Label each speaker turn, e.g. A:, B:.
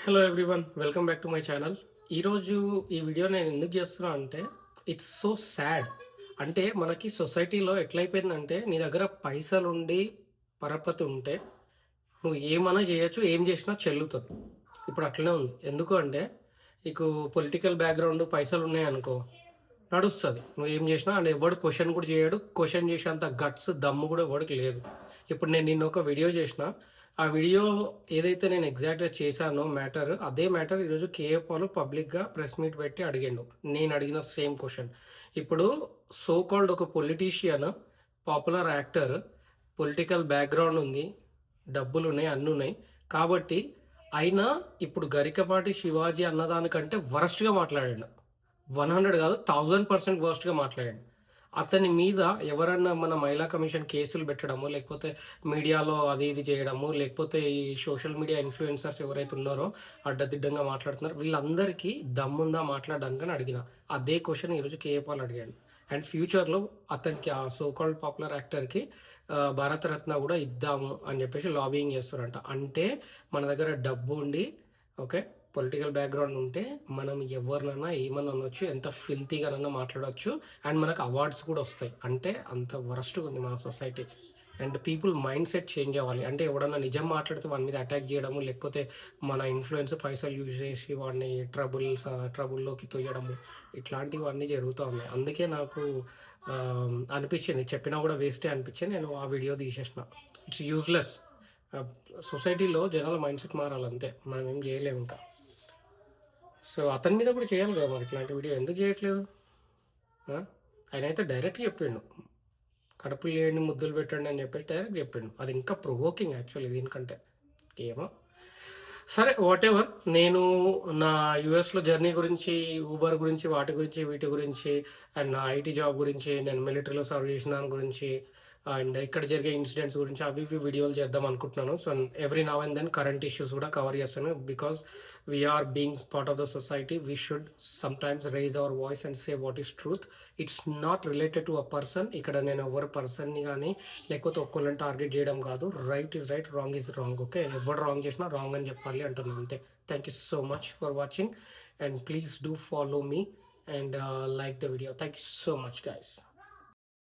A: Hello everyone, welcome back to my channel. ఈరోజు ఈ video నేను ఎందుకు చేస్తున్నా అంటే ఇట్స్ సో సాడ్. అంటే మనకి సొసైటీలో ఎట్లయిపోయిందంటే నీ దగ్గర పైసలుండి పరపతి ఉంటే నువ్వు ఏమన్నా చేయొచ్చు, ఏం చేసినా చెల్లుతుంది. ఇప్పుడు అట్లనే ఉంది. ఎందుకు అంటే నీకు పొలిటికల్ బ్యాక్గ్రౌండ్ పైసలు ఉన్నాయనుకో నడుస్తుంది, నువ్వు ఏం చేసినా. అండ్ ఎవడు క్వశ్చన్ కూడా చేయడు. క్వశ్చన్ చేసేంత గట్స్ దమ్ము కూడా ఎవడికి లేదు. ఇప్పుడు నేను నిన్న ఒక వీడియో చేసిన, ఆ వీడియో ఏదైతే నేను ఎగ్జాక్ట్గా చేశానో మ్యాటర్, అదే మ్యాటర్ ఈరోజు కేఏ పాల్ పబ్లిక్గా ప్రెస్ మీట్ పెట్టి అడిగిండు. నేను అడిగిన సేమ్ క్వశ్చన్. ఇప్పుడు సో కాల్డ్ ఒక politician, popular actor, political background ఉంది, డబ్బులు ఉన్నాయి, అన్నీ ఉన్నాయి. కాబట్టి అయినా ఇప్పుడు గరికపాటి శివాజీ అన్నదానికంటే వరస్ట్గా మాట్లాడాడు. 100 కాదు, 1000% వర్స్ట్‌గా మాట్లాడాడు. అతని మీద ఎవరన్నా మన మహిళా కమిషన్ కేసులు పెట్టడము, లేకపోతే మీడియాలో అది ఇది చేయడము, లేకపోతే ఈ సోషల్ మీడియా ఇన్‌ఫ్లుయెన్సర్స్ ఎవరైతే ఉన్నారో అడ్డదిడ్డంగా మాట్లాడుతున్నారు, వీళ్ళందరికీ దమ్ముందా మాట్లాడడానికని అడిగిన. అదే క్వెషన్ ఈరోజు కేఏ పాల్ అడిగాడు. అండ్ ఫ్యూచర్‌లో అతనికి, ఆ సో కాల్డ్ పాపులర్ యాక్టర్‌కి భారతరత్న కూడా ఇద్దాము అని చెప్పేసి లాబియింగ్ చేస్తారంట. అంటే మన దగ్గర డబ్బు ఉండి, ఓకే, పొలిటికల్ బ్యాక్గ్రౌండ్ ఉంటే మనం ఎవరినైనా ఏమన్నా అనొచ్చు, ఎంత ఫిల్తీగానైనా మాట్లాడొచ్చు. అండ్ మనకు అవార్డ్స్ కూడా వస్తాయి. అంటే అంత వరస్ట్గా ఉంది మన society. And people mind set change అవ్వాలి. అంటే ఎవడన్నా నిజం మాట్లాడితే వాని మీద అటాక్ చేయడము, లేకపోతే మన ఇన్ఫ్లుయెన్స్ పైసలు యూజ్ చేసి వాడిని ట్రబుల్లోకి తొయ్యడము, ఇట్లాంటివన్నీ జరుగుతూ ఉన్నాయి. అందుకే నాకు అనిపించింది, చెప్పినా కూడా వేస్టే అనిపించి నేను ఆ వీడియో తీసేసిన. It's useless. సొసైటీలో జనాల మైండ్ సెట్ మారాలంతే, మనం ఏం చేయలేము ఇంకా. సో అతని మీద కూడా చేయాలి కదా మరి ఇట్లాంటి వీడియో, ఎందుకు చేయట్లేదు? ఆయన అయితే డైరెక్ట్ చెప్పిండు, కడుపులు లేని ముద్దులు పెట్టండి అని చెప్పేసి డైరెక్ట్ చెప్పిండు. అది ఇంకా ప్రొవోకింగ్ యాక్చువల్లీ దీనికంటే. ఏమో, సరే వాట్ ఎవర్. నేను నా యూఎస్లో జర్నీ గురించి, ఊబర్ గురించి, వాటి గురించి, వీటి గురించి, అండ్ నా ఐటీ జాబ్ గురించి, నేను మిలిటరీలో సర్వ్ చేసిన దాని గురించి, అండ్ ఇక్కడ జరిగే ఇన్సిడెంట్స్ గురించి అవి ఇవి వీడియోలు చేద్దాం అనుకుంటున్నాను. So every now and then current issues కూడా కవర్ చేస్తాను. Because we are being part of the society, we should sometimes raise our voice and say what is truth. It's not related to a person. ఇక్కడ నేను ఎవరి పర్సన్ని కానీ లేకపోతే ఒక్కళ్ళని target చేయడం కాదు. Right is right, wrong is wrong. Okay, ఎవరు రాంగ్ చేసినా రాంగ్ అని చెప్పాలి అంటున్నాను అంతే. Thank you so much for watching, and please do follow me and like the video. Thank you so much guys.